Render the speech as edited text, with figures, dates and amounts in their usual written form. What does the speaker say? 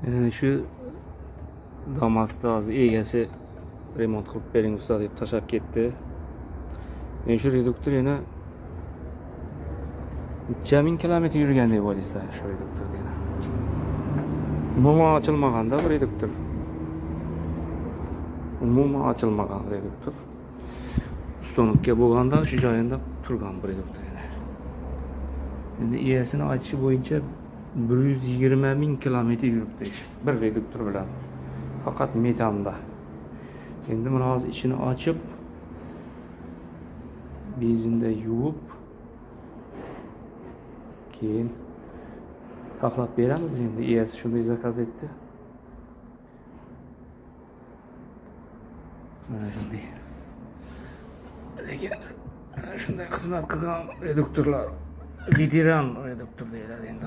Şu Damas'ta hozir egasi remont qilib bering usta deb tashlab ketdi. Men shu reduktor yana necha ming kilometr yurgan deb o'ylaysizlar shu reduktorda yana. Umuman ochilmaganda bu reduktor. Umuman ochilmagan reduktor. Ustonikka bo'lganda shu joyida turgan bu reduktor yana. Endi egasini aytishi bo'yicha 120 ming kilometr yuribdi bir reduktor bilan. Faqat metanda. Endi buni hozir ichini ochib, benzinda yuvib, keyin taxlab beramiz. Endi egasi shunday zakaz etdi. Mana shunday. Lekin shunday xizmat qilgan reduktorlar veteran reduktor deyiladi endi.